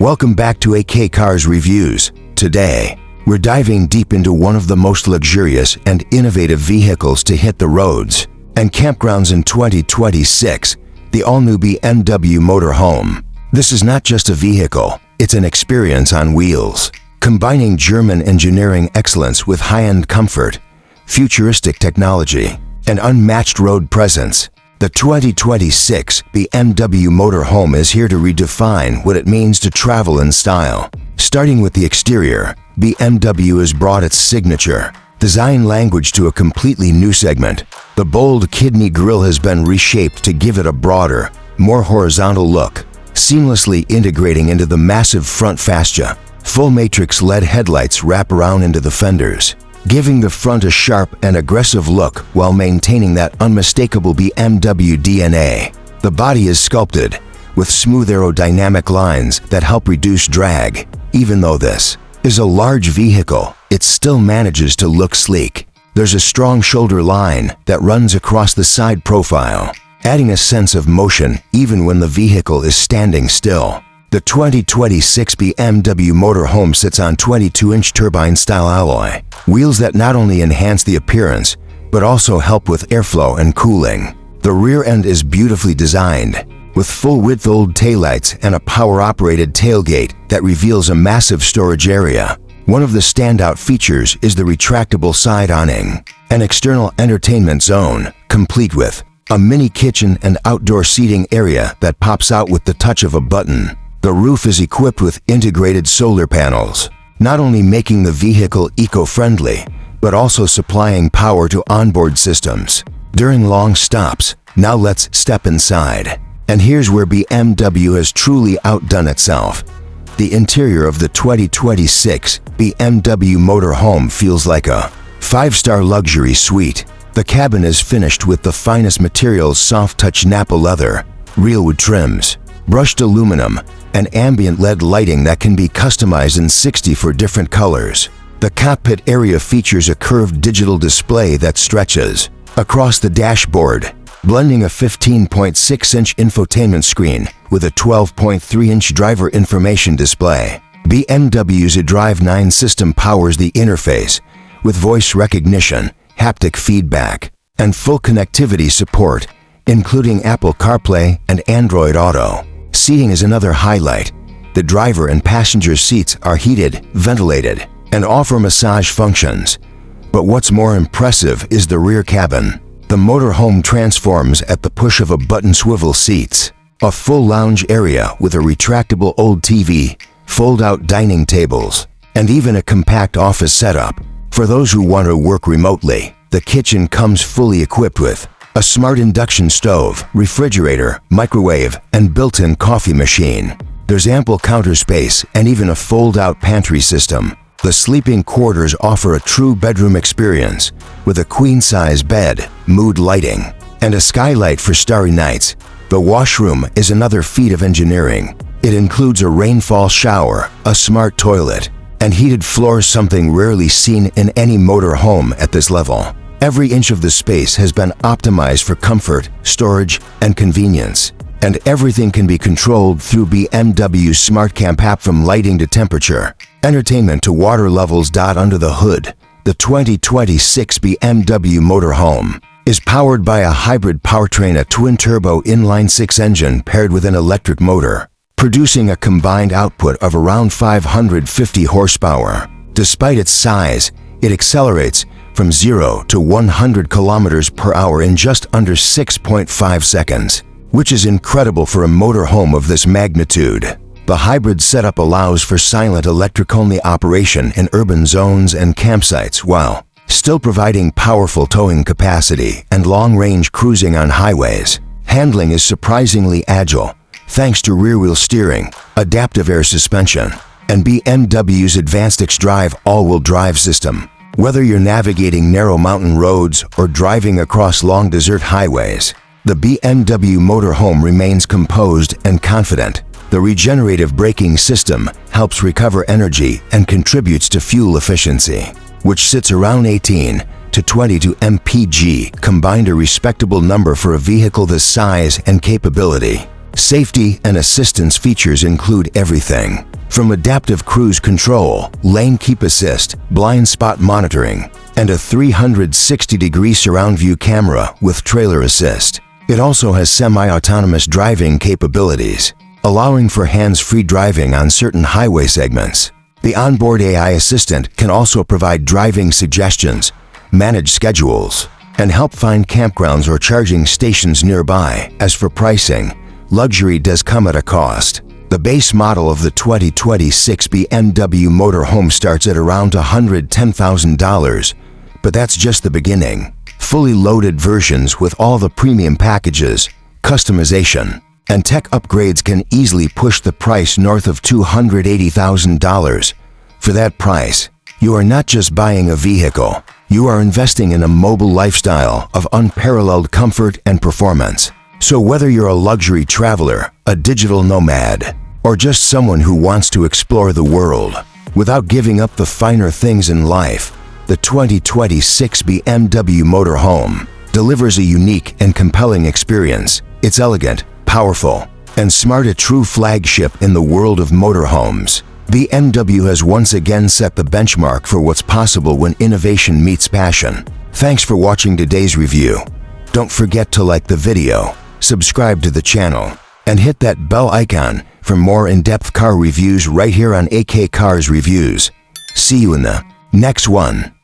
Welcome back to AK Cars Reviews. Today, we're diving deep into one of the most luxurious and innovative vehicles to hit the roads and campgrounds in 2026, the all-new BMW Motorhome. This is not just a vehicle, it's an experience on wheels, combining German engineering excellence with high-end comfort, futuristic technology, and unmatched road presence. The 2026 BMW Motorhome is here to redefine what it means to travel in style. Starting with the exterior, BMW has brought its signature design language to a completely new segment. The bold kidney grille has been reshaped to give it a broader, more horizontal look, seamlessly integrating into the massive front fascia. Full matrix LED headlights wrap around into the fenders, giving the front a sharp and aggressive look while maintaining that unmistakable BMW DNA. The body is sculpted with smooth aerodynamic lines that help reduce drag. Even though this is a large vehicle, it still manages to look sleek. There's a strong shoulder line that runs across the side profile, adding a sense of motion even when the vehicle is standing still. The 2026 BMW Motorhome sits on 22-inch turbine-style alloy wheels that not only enhance the appearance, but also help with airflow and cooling. The rear end is beautifully designed, with full-width old taillights and a power-operated tailgate that reveals a massive storage area. One of the standout features is the retractable side awning, an external entertainment zone, complete with a mini kitchen and outdoor seating area that pops out with the touch of a button. The roof is equipped with integrated solar panels, not only making the vehicle eco-friendly, but also supplying power to onboard systems during long stops. Now let's step inside. And here's where BMW has truly outdone itself. The interior of the 2026 BMW Motorhome feels like a five-star luxury suite. The cabin is finished with the finest materials: soft-touch Nappa leather, real wood trims, brushed aluminum, and ambient LED lighting that can be customized in 64 different colors. The cockpit area features a curved digital display that stretches across the dashboard, blending a 15.6-inch infotainment screen with a 12.3-inch driver information display. BMW's iDrive 9 system powers the interface with voice recognition, haptic feedback, and full connectivity support, including Apple CarPlay and Android Auto. Seating is another highlight. The driver and passenger seats are heated, ventilated, and offer massage functions. But what's more impressive is the rear cabin. The motorhome transforms at the push of a button. Swivel seats, a full lounge area with a retractable old TV, fold-out dining tables, and even a compact office setup. For those who want to work remotely, the kitchen comes fully equipped with a smart induction stove, refrigerator, microwave, and built-in coffee machine. There's ample counter space and even a fold-out pantry system. The sleeping quarters offer a true bedroom experience with a queen-size bed, mood lighting, and a skylight for starry nights. The washroom is another feat of engineering. It includes a rainfall shower, a smart toilet, and heated floors, something rarely seen in any motorhome at this level. Every inch of the space has been optimized for comfort, storage, and convenience. And everything can be controlled through BMW's SmartCamp app, from lighting to temperature, entertainment to water levels. Under the hood, the 2026 BMW Motorhome is powered by a hybrid powertrain, a twin-turbo inline-six engine paired with an electric motor, producing a combined output of around 550 horsepower. Despite its size, it accelerates from 0 to 100 kilometers per hour in just under 6.5 seconds, which is incredible for a motorhome of this magnitude. The hybrid setup allows for silent electric-only operation in urban zones and campsites, while still providing powerful towing capacity and long-range cruising on highways. Handling is surprisingly agile, thanks to rear-wheel steering, adaptive air suspension, and BMW's advanced xDrive all-wheel drive system. Whether you're navigating narrow mountain roads or driving across long desert highways, the BMW Motorhome remains composed and confident. The regenerative braking system helps recover energy and contributes to fuel efficiency, which sits around 18 to 22 mpg, combined, a respectable number for a vehicle this size and capability. Safety and assistance features include everything from adaptive cruise control, lane keep assist, blind spot monitoring, and a 360-degree surround view camera with trailer assist. It also has semi-autonomous driving capabilities, allowing for hands-free driving on certain highway segments. The onboard AI assistant can also provide driving suggestions, manage schedules, and help find campgrounds or charging stations nearby. As for pricing, luxury does come at a cost. The base model of the 2026 BMW Motorhome starts at around $110,000, but that's just the beginning. Fully loaded versions with all the premium packages, customization, and tech upgrades can easily push the price north of $280,000. For that price, you are not just buying a vehicle, you are investing in a mobile lifestyle of unparalleled comfort and performance. So whether you're a luxury traveler, a digital nomad, or just someone who wants to explore the world without giving up the finer things in life, the 2026 BMW Motorhome delivers a unique and compelling experience. It's elegant, powerful, and smart, a true flagship in the world of motorhomes. BMW has once again set the benchmark for what's possible when innovation meets passion. Thanks for watching today's review. Don't forget to like the video, subscribe to the channel, and hit that bell icon for more in-depth car reviews right here on AK Cars Reviews. See you in the next one.